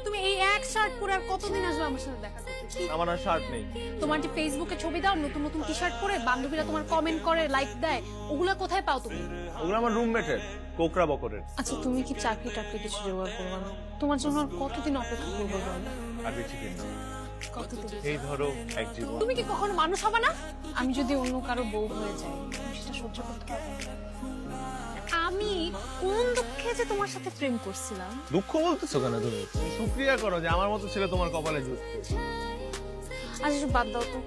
তুমি এই এক শার্ট পরে আর কতদিন আসবে আমার সাথে দেখা করতে? আমার আর শার্ট নেই। তোমার যে ফেসবুকে ছবি দাও নতুন নতুন টি শার্ট পরে, বান্ধবীরা তোমার কমেন্ট করে, লাইক দেয়, ওগুলা কোথায় পাও তুমি? ওগুলো আমার রুমমেটের, কোকরা বকরের। আচ্ছা তুমি কি চাকরি টাকরি কিছু জোগাড় করবে না? তোমার জন্য আর কতদিন অপেক্ষা করবো বলো? আর বেশি দিন না। কতদিন? এই ধরো এক জীবন। তুমি কি কখনো মানুষ হবে না? আমি যদি অন্য কারো বউ হয়ে যাই, তুমি সেটা সহ্য করতে পারবে না? আমি কোন দুঃখে যে তোমার সাথে প্রেম করছিলাম। দুঃখ বলতেছো কেন তুমি? শুকরিয়া করো যে আমার মতো ছেলে তোমার কপালে জুটছে। আচ্ছা এসব বাদ দাও তো,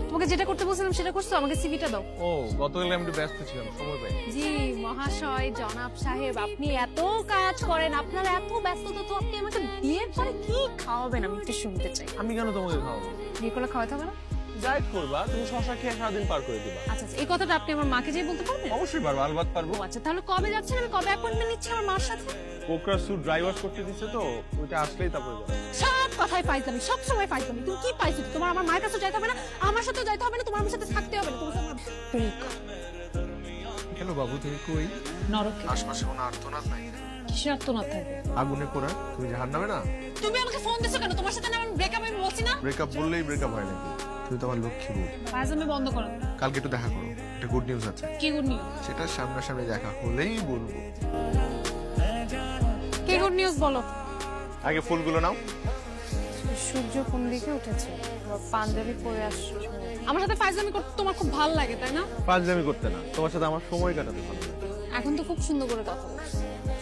তোমাকে যেটা করতে বলছিলাম সেটা করছো, আমাকে সিভিটা দাও। ও গতকাল আমি একটু ব্যস্ত ছিলাম, সময় পাই। জি মহাশয়, জনাব সাহেব, আপনি এত কাজ করেন, আপনার এত ব্যস্ততা, তো আপনি আমাকে বিয়ের পরে কি খাওয়াবেন আমি একটু শুনতে চাই। আমি কেন তোমাকে খাওয়াবো? বিয়ে করলে খাওয়াতে হবে না? ডায়েট করবা, তুমি শশা খেয়ে সারাদিন পার করে দিবা। আচ্ছা আচ্ছা, এই কথাটা আপনি আমার মাকে যেয়ে বলতে পারবেন? অবশ্যই পারবো, আলবাত পারবো। ও আচ্ছা, তাহলে কবে যাচ্ছেন? আমি কবে অ্যাপয়েন্টমেন্ট নিচ্ছি আমার মার সাথে? কোকরা স্যুট ড্রাই ওয়াশ করতে দিচ্ছে তো, ওইটা আসলেই তারপরে যাবো। সব কথাই পাইতামি, সব সময় পাইতামি। তুমি কি পাইছো? তোমার আমার মায়ের কাছে যাইতে হবে না, আমার সাথেও যাইতে হবে না, তোমার আমার সাথে থাকতে হবে না, তোমার সাথে আমার breakup। কেন বাবু তুমি কই? নরকে। আশপাশে কোনো আর্তনাদ নাই? কিসের আত্মনাদ থাকবে? আগুনে পোড়া, তুমি জাহান্নামে না? তুমি আমাকে ফোন দিছো কেন? তোমার সাথে না আমার ব্রেকআপ, আমি বলছি না? ব্রেকআপ বললেই ব্রেকআপ হয় নাকি? তুমি তো আমার লক্ষ্মী বউ। ফাইজলামি বন্ধ করো। কালকে একটু দেখা করো, একটা গুড নিউজ আছে। কি গুড নিউজ? সেটা সামনাসামনি দেখা হলেই বলবো। কি গুড নিউজ বলো? আগে ফুলগুলো নাও। সূর্য কোন দিকে উঠেছে? পাঞ্জাবি পরে আসছো, আমার সাথে ফাইজলামি করতে তোমার খুব ভালো লাগে তাই না? পাঁচজামি করতে না, তোমার সাথে আমার সময় কাটাতে ভালো লাগে। এখন তো খুব সুন্দর করে কথা বলছো,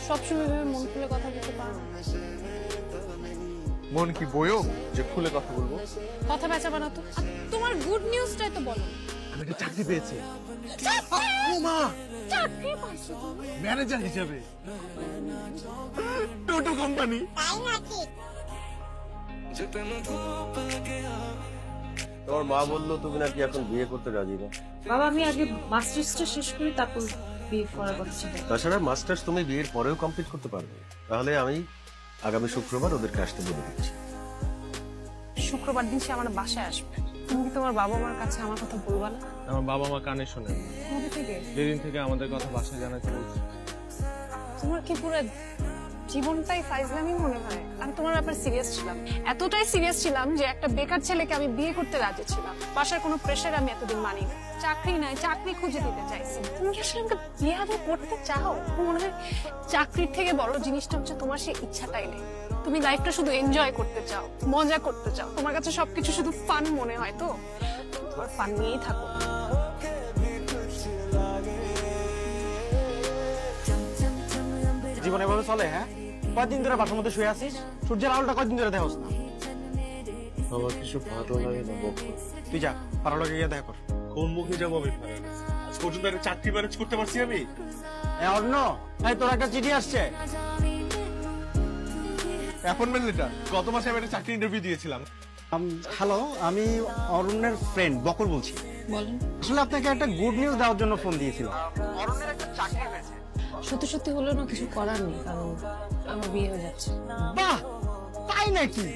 সবসময় ভেবে মন খুলে কথা বলতে পারো না। মন কি বইও যে খুলে কথা বলবো? কথা বেচা বানা তো। আর তোমার গুড নিউজটাই তো বলো। আমি একটা চাকরি পেয়েছি। মা, চাকরি পাইছো তুমি? ম্যানেজার হিসেবে টোটো কোম্পানি। তোমার মা বললো তুমি নাকি এখন বিয়ে করতে রাজি না। বাবা আমি আগে মাস্টার্সটা শেষ করি, তারপর বিয়ে করার কথা ছিল। তাছাড়া মাস্টার্স তুমি বিয়ের পরেও কমপ্লিট করতে পারবে। তাহলে আমি আগামী শুক্রবার ওদেরকে আসতে বলে দিচ্ছি। শুক্রবার দিন সে আমার বাসায় আসবে। তুমি কি তোমার বাবা মার কাছে আমার কথা বলবা না? আমার বাবা মা কানে শোনে। কবে থেকে? যেদিন থেকে আমাদের কথা বাসায় জানাতে বলছি। তোমার কি পুরো জীবনটাই ফাইজলামি মনে হয়? আমি তোমার ব্যাপারে সিরিয়াস ছিলাম, এতটাই সিরিয়াস ছিলাম যে একটা বেকার ছেলেকে আমি বিয়ে করতে রাজি ছিলাম। বাসার কোনো প্রেশার আমি এতদিন মানি না। চাকরি নাই, চাকরি খুঁজে দিতে চাইছি। তুমি কি আসলে আমাকে বিয়ে আদৌ করতে চাও? আমার মনে হয় চাকরির থেকে বড় জিনিসটা হচ্ছে তোমার সেই ইচ্ছাটাই নেই। তুমি লাইফটা শুধু এনজয় করতে চাও, মজা করতে চাও। তোমার কাছে সবকিছু শুধু ফান মনে হয়, তো তোমার ফান নিয়েই থাকো। জীবন এভাবে চলে? হ্যাঁ, কয়দিন ধরে বাসার মধ্যে শুয়ে আছিস? সূর্যের আলোটা কয়দিন ধরে দেখোস না? আমার কিছু ভালো লাগে না বকু। তুই যা পাড়ার লোকে গিয়ে দেখা কর। কোন মুখে যাবো আমি? আজ পর্যন্ত একটা চাকরি ম্যানেজ করতে পারছি আমি? অন্য এই তোর একটা চিঠি আসছে। Appointment letter. গত মাসে আমি একটা চাকরি ইন্টারভিউ দিয়েছিলাম। হ্যালো, আমি অরণ্যের ফ্রেন্ড বকুল বলছি। বলেন। আসলে আপনাকে একটা গুড নিউজ দেওয়ার জন্য ফোন দিয়েছিলাম। অরণ্যের একটা চাকরি হয়েছে। সত্যি সত্যি হলেও না কিছু করার নেই, কারণ আমার বিয়ে হয়ে যাচ্ছে। বাহ, তাই নাকি?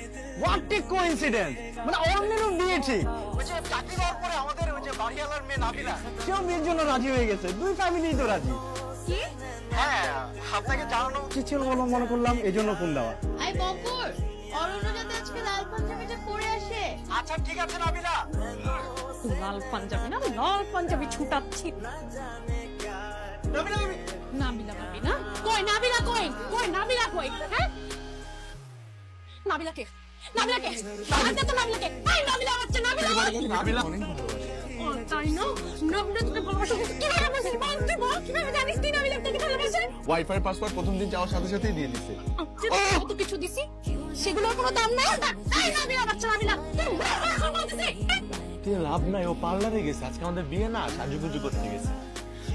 What a coincidence! মানে অরণ্যেরও বিয়ে ঠিক। ওই যে চাকরি হওয়ার পরে আমাদের ওই যে বাড়িওয়ালার মেয়ে নাবিলা, সেও বিয়ের জন্য রাজি হয়ে গেছে। দুই ফ্যামিলিই তো রাজি। কি? হ্যাঁ, আপনাকে জানানো উচিত ছিল বলে মনে করলাম, এই জন্য ফোন দেওয়া। আই বকর, অরণ্য যাতে আজকে লাল পাঞ্জাবিটা পরে আসে। আচ্ছা ঠিক আছে নাবিলা। লাল পাঞ্জাবি না, লাল পাঞ্জাবি ছুটাচ্ছি। নাবিলা নাবিলা ভাবি না? কই নাবিলা, কই কই নাবিলা, কই? হ্যাঁ, নাবিলা কে? নাবিলা কে? আনতে তো নাবিলা কে? এই নাবিলা হচ্ছে নাবিলা। নাবিলা ও তাই না? নাবিলা তোকে ভালোবাসে। কিভাবে বুঝলি? বল তুই বল, কিভাবে জানিস তুই নাবিলা তোকে ভালোবাসে? ওয়াইফাই পাসওয়ার্ড প্রথম দিন যাওয়ার সাথে সাথেই দিয়ে দিছে। তুই কত কিছু দিছি, সেগুলোর কোনো দাম নাই। এই নাবিলা বাচ্চা নাবিলা, তুই এখন বলতেছিস? তুই লাভ নাই, ও পার্লারে গেছে। আজকে আমাদের বিয়ে না, সাজুগুজু করতে গেছে।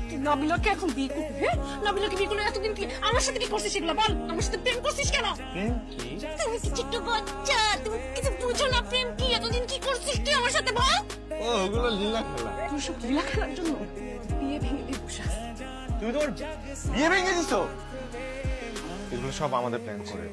তুই নাবিলাকে এখন বিয়ে করবি? হ্যাঁ, নাবিলাকে বিয়ে করলে এতদিন কি আমার সাথে কি করছিস? সেগুলো বল। আমার সাথে প্রেম করছিস কেন? প্রেম কি? তুমি কি ছোট্ট বাচ্চা? তুমি কিছু বুঝো না প্রেম কি? এতদিন কি করছিস তুই আমার সাথে বল? ও ওগুলো লীলা খেলা। তুই সব লীলা খেলার জন্য বিয়ে ভেঙে দিয়ে বসে আছিস। তুমি তোমার বিয়ে ভেঙে দিছো? এগুলো সব আমাদের প্ল্যান করে।